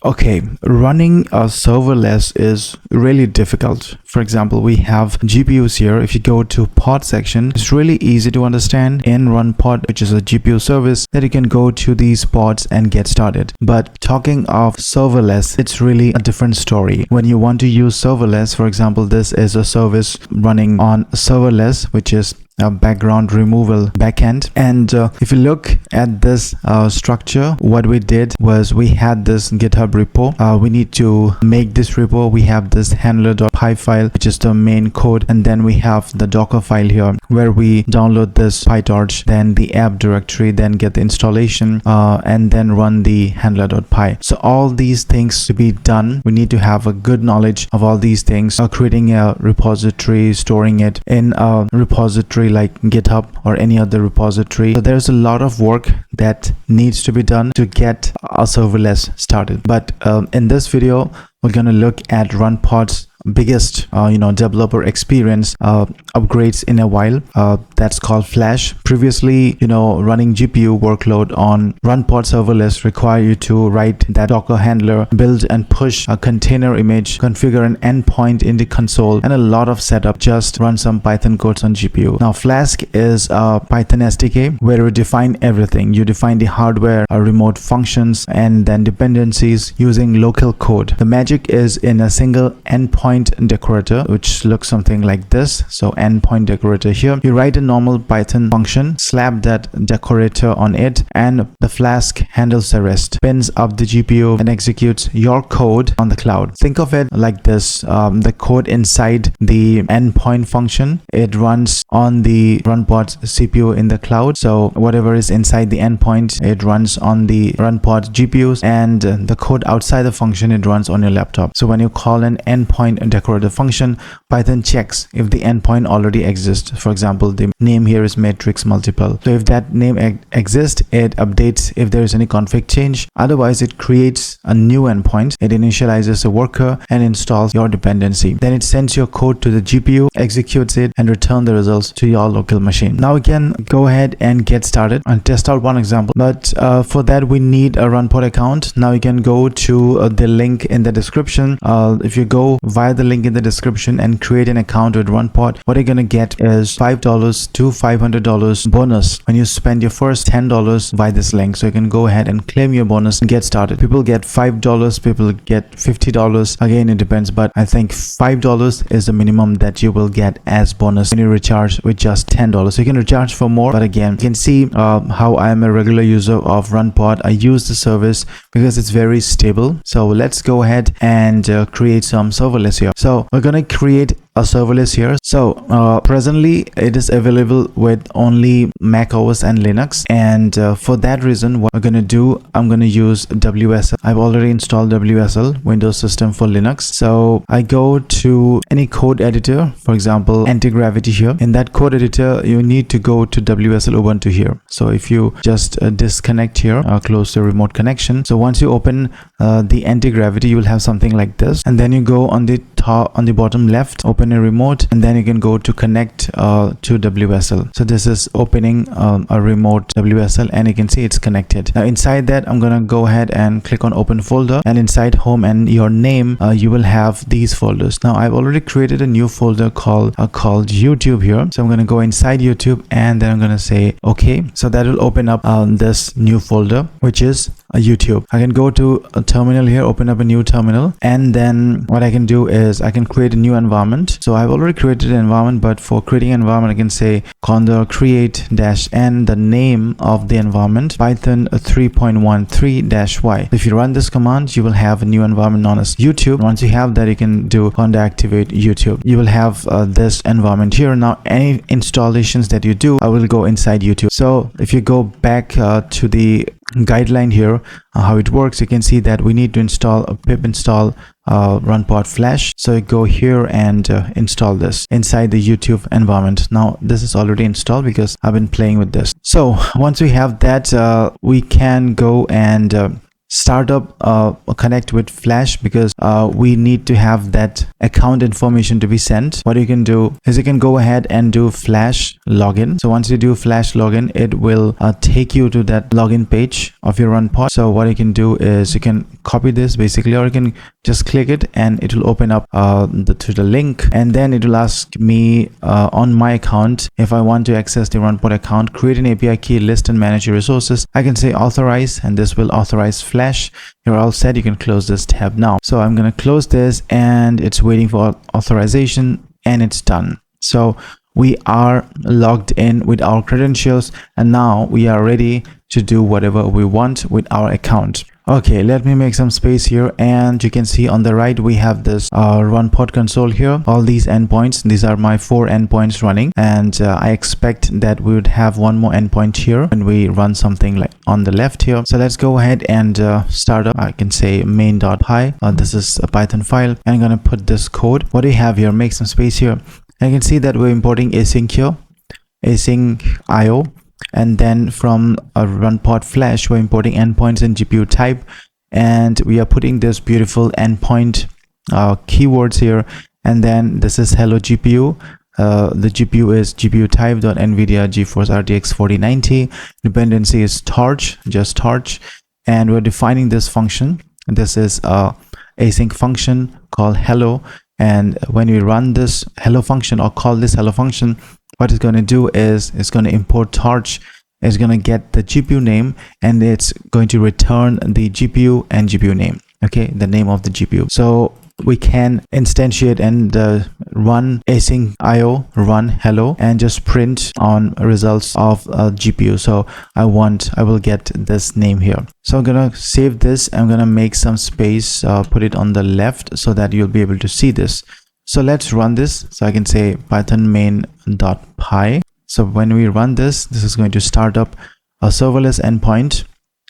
Okay, running a serverless is really difficult. For example, we have GPUs here. If you go to pod section, it's really easy to understand in RunPod, which is a GPU service, that you can go to these pods and get started. But talking of serverless, it's really a different story. When you want to use serverless, for example, this is a service running on serverless, which is a background removal backend. And if you look at this structure, what we did was we had this GitHub repo. We need to make this repo. We have this handler.py file, which is the main code, and then we have the Docker file here where we download this PyTorch, then the app directory, then get the installation, and then run the handler.py. So all these things to be done, we need to have a good knowledge of all these things, creating a repository, storing it in a repository like GitHub or any other repository. So there's a lot of work that needs to be done to get a serverless started. But in this video, we're going to look at RunPod's biggest developer experience upgrades in a while, that's called Flash. Previously, running GPU workload on RunPod serverless require you to write that Docker handler, build and push a container image, configure an endpoint in the console, and a lot of setup. Just run some Python codes on GPU. Now Flask is a Python SDK where you define everything. You define the hardware, remote functions, and then dependencies using local code. The magic is in a single endpoint decorator, which looks something like this. So endpoint decorator here, you write a normal Python function, slap that decorator on it, and the Flask handles the rest, spins up the GPU and executes your code on the cloud. Think of it like this: the code inside the endpoint function, it runs on the RunPod CPU in the cloud. So whatever is inside the endpoint, it runs on the RunPod GPUs, and the code outside the function, it runs on your laptop. So when you call an endpoint decorator function, Python checks if the endpoint already exists. For example, the name here is matrix multiple. So if that name exists, it updates if there is any config change. Otherwise, it creates a new endpoint. It initializes a worker and installs your dependency. Then it sends your code to the GPU, executes it, and return the results to your local machine. Now we can go ahead and get started and test out one example. But for that, we need a RunPod account. Now you can go to the link in the description. If you go via the link in the description and create an account with RunPod, what you're gonna get is $5 to $500 bonus when you spend your first $10 via this link. So you can go ahead and claim your bonus and get started. People get $5, people get $50. Again, it depends, but I think $5 is the minimum that you will get as bonus when you recharge with just $10. So you can recharge for more, but again, you can see how I am a regular user of RunPod. I use the service because it's very stable. So let's go ahead and create some serverless here. So we're gonna create a serverless here. So presently it is available with only Mac OS and Linux, and for that reason, what we're gonna do, I'm gonna use WSL. I've already installed WSL, Windows System for Linux. So I go to any code editor, for example Anti-Gravity here. In that code editor, you need to go to WSL Ubuntu here. So if you just disconnect here, close the remote connection. So once you open the Anti-Gravity, you will have something like this, and then you go on the top, on the bottom left, open a remote, and then you can go to connect to WSL. So this is opening a remote WSL, and you can see it's connected. Now inside that, I'm gonna go ahead and click on open folder, and inside home and your name, you will have these folders. Now I've already created a new folder called YouTube here. So I'm gonna go inside YouTube, and then I'm gonna say okay. So that will open up this new folder, which is YouTube. I can go to a terminal here, open up a new terminal, and then what I can do is I can create a new environment. So I've already created an environment, but for creating an environment, I can say conda create -n, the name of the environment, Python 3.13-y. If you run this command, you will have a new environment known as YouTube. Once you have that, you can do conda activate YouTube. You will have this environment here. Now any installations that you do, I will go inside YouTube. So if you go back to the guideline here, how it works, you can see that we need to install a pip install RunPod Flash. So you go here and install this inside the YouTube environment. Now this is already installed because I've been playing with this. So once we have that, we can go and start up connect with Flash, because we need to have that account information to be sent. What you can do is you can go ahead and do Flash login. So once you do Flash login, it will take you to that login page of your RunPod. So what you can do is you can copy this basically, or you can just click it and it will open up to the link, and then it will ask me on my account if I want to access the RunPod account, create an API key, list and manage your resources. I can say authorize, and this will authorize Flash. You're all set. You can close this tab now. So I'm going to close this, and it's waiting for authorization, and it's done. So we are logged in with our credentials, and now we are ready to do whatever we want with our account. Okay, let me make some space here, and you can see on the right we have this RunPod console here. All these endpoints, these are my 4 endpoints running, and I expect that we would have one more endpoint here when we run something like on the left here. So let's go ahead and start up. I can say main.py. This is a Python file, and I'm gonna put this code. What do you have here? Make some space here. And you can see that we're importing asyncio, asyncio. And then from a RunPod Flash, we're importing endpoints and GPU type, and we are putting this beautiful endpoint keywords here. And then this is hello GPU. The GPU is GPU type.nvidia GeForce RTX 4090. Dependency is torch, just torch, and we're defining this function. This is a async function called hello, and when we run this hello function or call this hello function, what it's going to do is it's going to import torch. It's going to get the GPU name, and it's going to return the GPU and GPU name. Okay, the name of the GPU. So we can instantiate and run asyncio run hello and just print on results of GPU. So I will get this name here. So I'm gonna save this. I'm gonna make some space, put it on the left so that you'll be able to see this. So let's run this. So I can say python main.py. So when we run this, this is going to start up a serverless endpoint,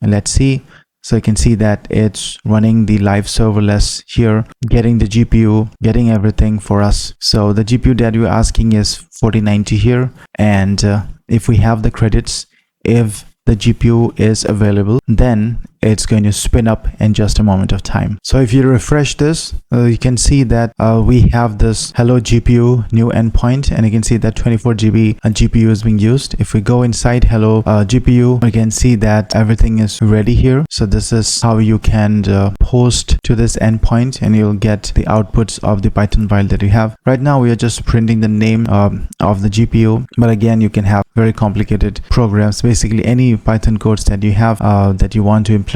and let's see. So you can see that it's running the live serverless here, getting the GPU, getting everything for us. So the GPU that you're asking is 4090 here, and if we have the credits, if the GPU is available, then it's going to spin up in just a moment of time. So if you refresh this, you can see that we have this hello GPU new endpoint, and you can see that 24 GB GPU is being used. If we go inside hello GPU, we can see that everything is ready here. So this is how you can post to this endpoint, and you'll get the outputs of the Python file that you have. Right now we are just printing the name of the GPU, but again, you can have very complicated programs. Basically any Python codes that you have that you want to implement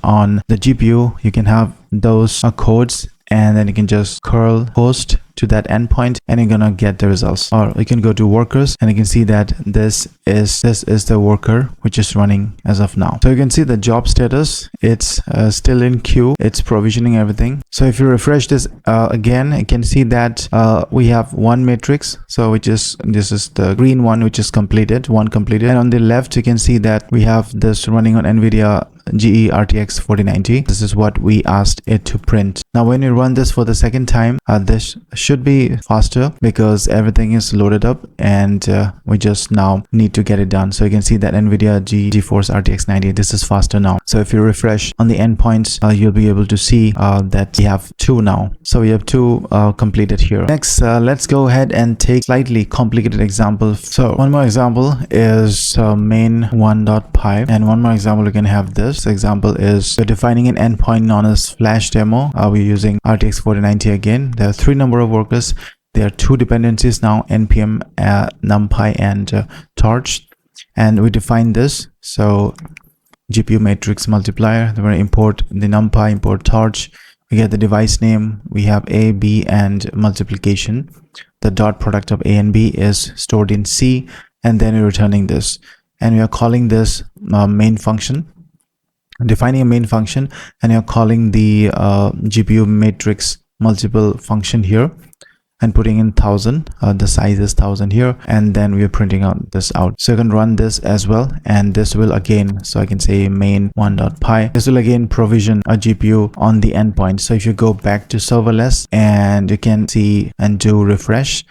on the GPU, you can have those codes, and then you can just curl post to that endpoint, and you're gonna get the results. Or you can go to workers, and you can see that this is the worker which is running as of now. So you can see the job status, it's still in queue, it's provisioning everything. So if you refresh this again, you can see that we have one matrix, so this is the green one, which is completed, one completed. And on the left you can see that we have this running on NVIDIA GE RTX 4090. This is what we asked it to print. Now when you run this for the second time, this should be faster because everything is loaded up, and we just now need to get it done. So you can see that NVIDIA GeForce RTX 90, this is faster now. So if you refresh on the endpoints, you'll be able to see that we have 2 now. So we have 2 completed here. Next, let's go ahead and take slightly complicated example. So one more example is main1.py, and one more example we can have this. The example is we're defining an endpoint known as Flash demo. We're using RTX 4090 again. There are 3 number of workers. There are 2 dependencies now, npm, numpy, and torch. And we define this. So GPU matrix multiplier. Then we're going to import the numpy, import torch. We get the device name. We have A, B, and multiplication. The dot product of A and B is stored in C, and then we're returning this. And we are calling this main function. Defining a main function, and you're calling the GPU matrix multiple function here, and putting in 1000. The size is 1000 here, and then we are printing out this out. So you can run this as well, and this will again, so I can say main1.py, this will again provision a GPU on the endpoint. So if you go back to serverless, and you can see and do refresh,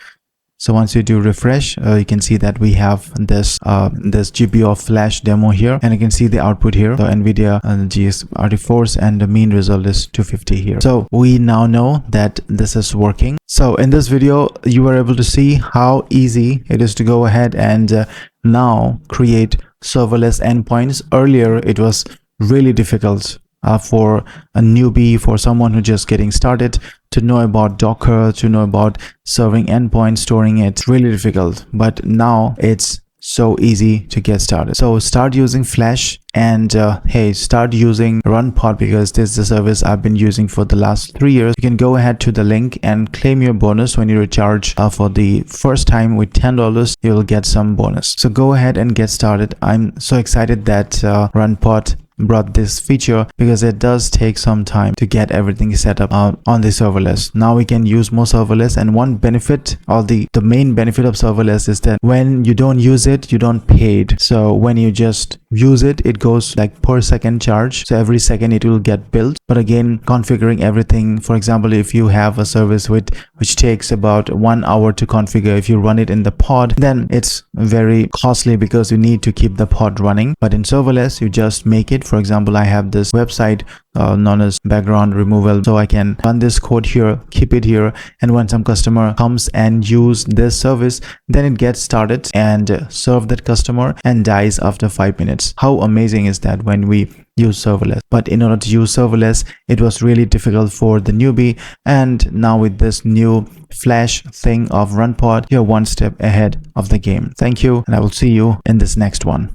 So once you do refresh, you can see that we have this GPU Flash demo here, and you can see the output here. So NVIDIA GS RT4 and the mean result is 250 here. So we now know that this is working. So in this video, you were able to see how easy it is to go ahead and now create serverless endpoints. Earlier, it was really difficult for a newbie, for someone who's just getting started, to know about Docker, to know about serving endpoints, storing it. It's really difficult, but now it's so easy to get started. So start using Flash, and hey, start using RunPod, because this is the service I've been using for the last 3 years. You can go ahead to the link and claim your bonus when you recharge for the first time with $10. You will get some bonus. So go ahead and get started. I'm so excited that RunPod brought this feature, because it does take some time to get everything set up on the serverless. Now we can use more serverless, and one benefit, or the main benefit of serverless, is that when you don't use it, you don't pay it. So when you just use it, it goes like per second charge. So every second it will get billed. But again, configuring everything, for example, if you have a service which takes about 1 hour to configure, if you run it in the pod, then it's very costly because you need to keep the pod running. But in serverless, you just make it. For example, I have this website known as background removal, so I can run this code here, keep it here, and when some customer comes and use this service, then it gets started and serve that customer and dies after 5 minutes. How amazing is that when we use serverless? But in order to use serverless, it was really difficult for the newbie, and now with this new Flash thing of RunPod, you're one step ahead of the game. Thank you, and I will see you in this next one.